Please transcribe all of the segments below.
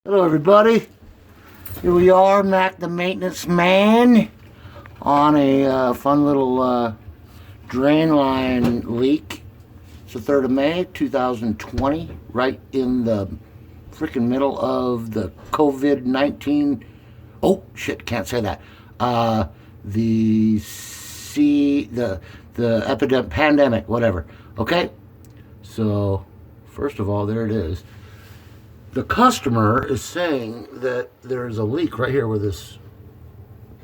Hello everybody, here we are, Mac the maintenance man, on a fun little drain line leak. It's the 3rd of May 2020, right in the freaking middle of the COVID-19, oh shit, can't say that, the epidemic, pandemic, whatever, okay? So, first of all, there it is. The customer is saying that there's a leak right here where this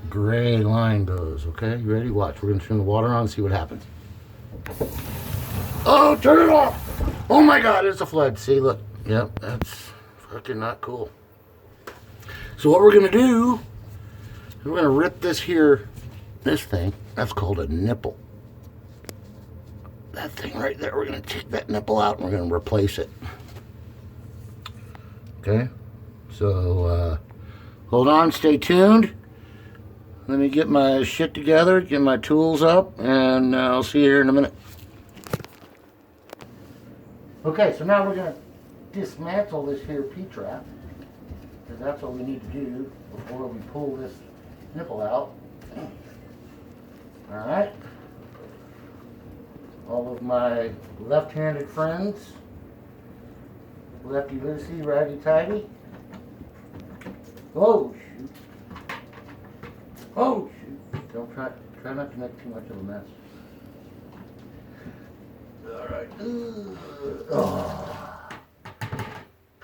gray line goes, okay? You ready? Watch. We're going to turn the water on and see what happens. Oh, turn it off! Oh my god, it's a flood. See, look. Yep, that's fucking not cool. So what we're going to do is we're going to rip this thing, that's called a nipple. That thing right there, we're going to take that nipple out and we're going to replace it. Okay, so hold on, stay tuned. Let me get my shit together, get my tools up, and I'll see you here in a minute. Okay, so now we're going to dismantle this here P-trap, because that's what we need to do before we pull this nipple out. Alright, all of my left-handed friends, Lefty loosey, righty tighty. Oh shoot. Oh shoot. Don't try not to make too much of a mess. Alright. Oh.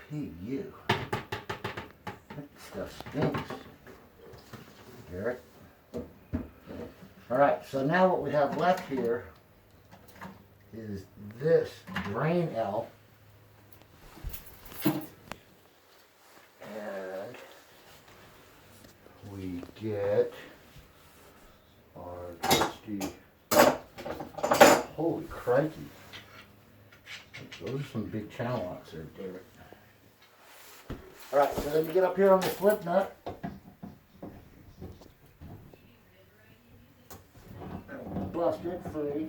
PU. That stuff stinks. Garrett. Alright, so now what we have left here is this drain L. And we get our trusty, holy crikey, those are some big channel locks there, David. Alright, so then you get up here on the slip nut, bust it free.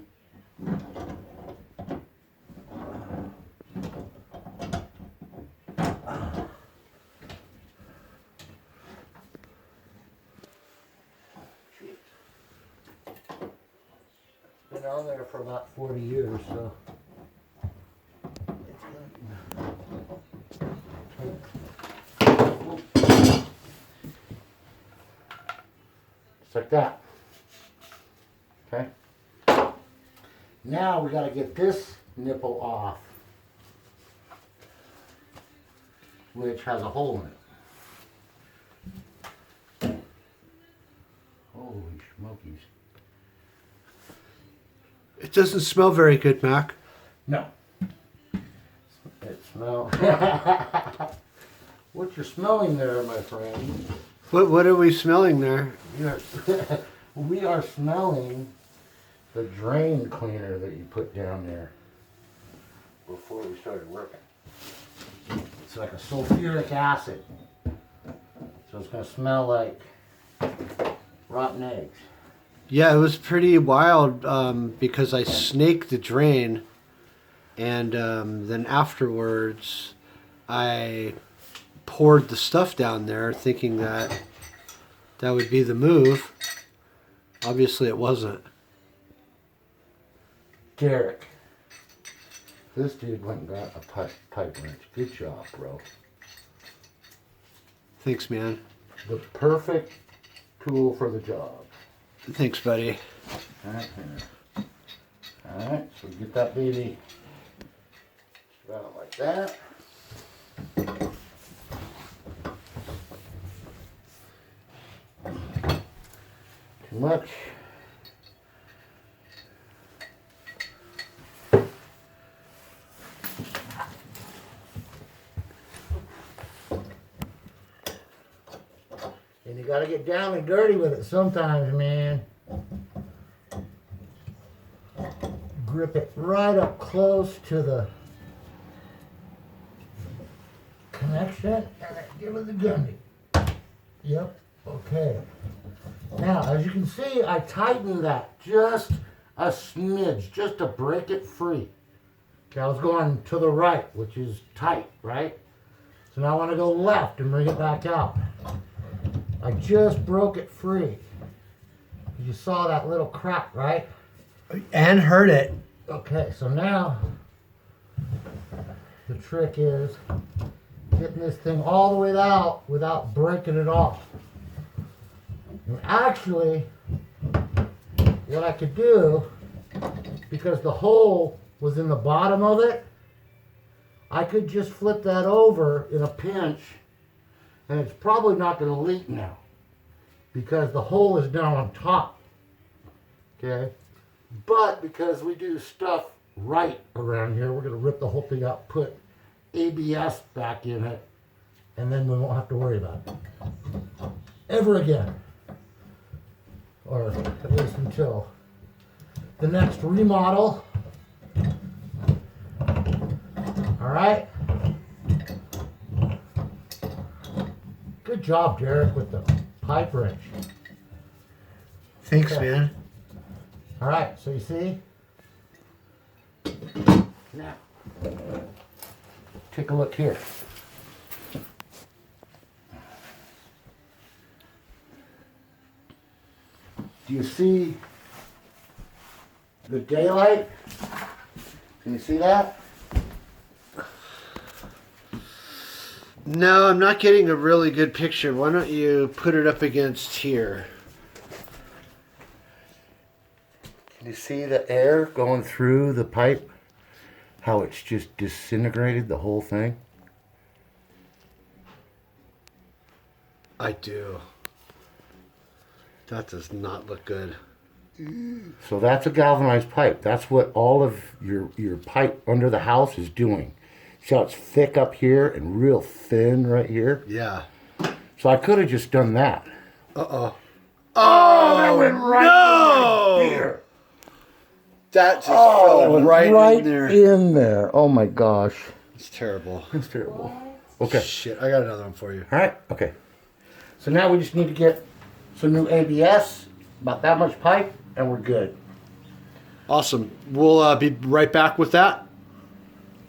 Been on there for about 40 years, so just like that. Okay. Now we got to get this nipple off, which has a hole in it. Holy smokies. It doesn't smell very good, Mac. No. It smells. What you're smelling there, my friend? What are we smelling there? We are smelling the drain cleaner that you put down there before we started working. It's like a sulfuric acid. So it's going to smell like rotten eggs. Yeah, it was pretty wild because I snaked the drain, and then afterwards I poured the stuff down there thinking that would be the move. Obviously it wasn't. Derek, this dude went and got a pipe wrench. Good job, bro. Thanks, man. The perfect tool for the job. Thanks, buddy. Alright, so get that baby about like that. Too much. And you gotta get down and dirty with it sometimes, man. Grip it right up close to the connection and then give it the gundy. Yep, okay. Now, as you can see, I tightened that just a smidge, just to break it free. Okay, I was going to the right, which is tight, right? So now I want to go left and bring it back out. I just broke it free. You saw that little crack, right? And heard it. Okay, so now the trick is getting this thing all the way out without breaking it off. And actually, what I could do, because the hole was in the bottom of it, I could just flip that over in a pinch, and it's probably not going to leak now because the hole is down on top. Okay? But because we do stuff right around here, we're going to rip the whole thing out, put ABS back in it, and then we won't have to worry about it ever again. Or at least until the next remodel. All right. Good job, Derek, with the pipe wrench. Thanks, Okay. man. All right, so you see? Now, take a look here. Do you see the daylight? Can you see that? No, I'm not getting a really good picture. Why don't you put it up against here? Can you see the air going through the pipe? How it's just disintegrated the whole thing? I do. That does not look good. So that's a galvanized pipe. That's what all of your pipe under the house is doing. See how it's thick up here and real thin right here? Yeah. So I could have just done that. Uh-oh. Oh, that went right in here. That just Oh, fell it went right in there. in there. Oh my gosh. It's terrible. It's terrible. Okay. Shit, I got another one for you. All right. Okay. So now we just need to get some new ABS, about that much pipe, and we're good. Awesome. We'll be right back with that.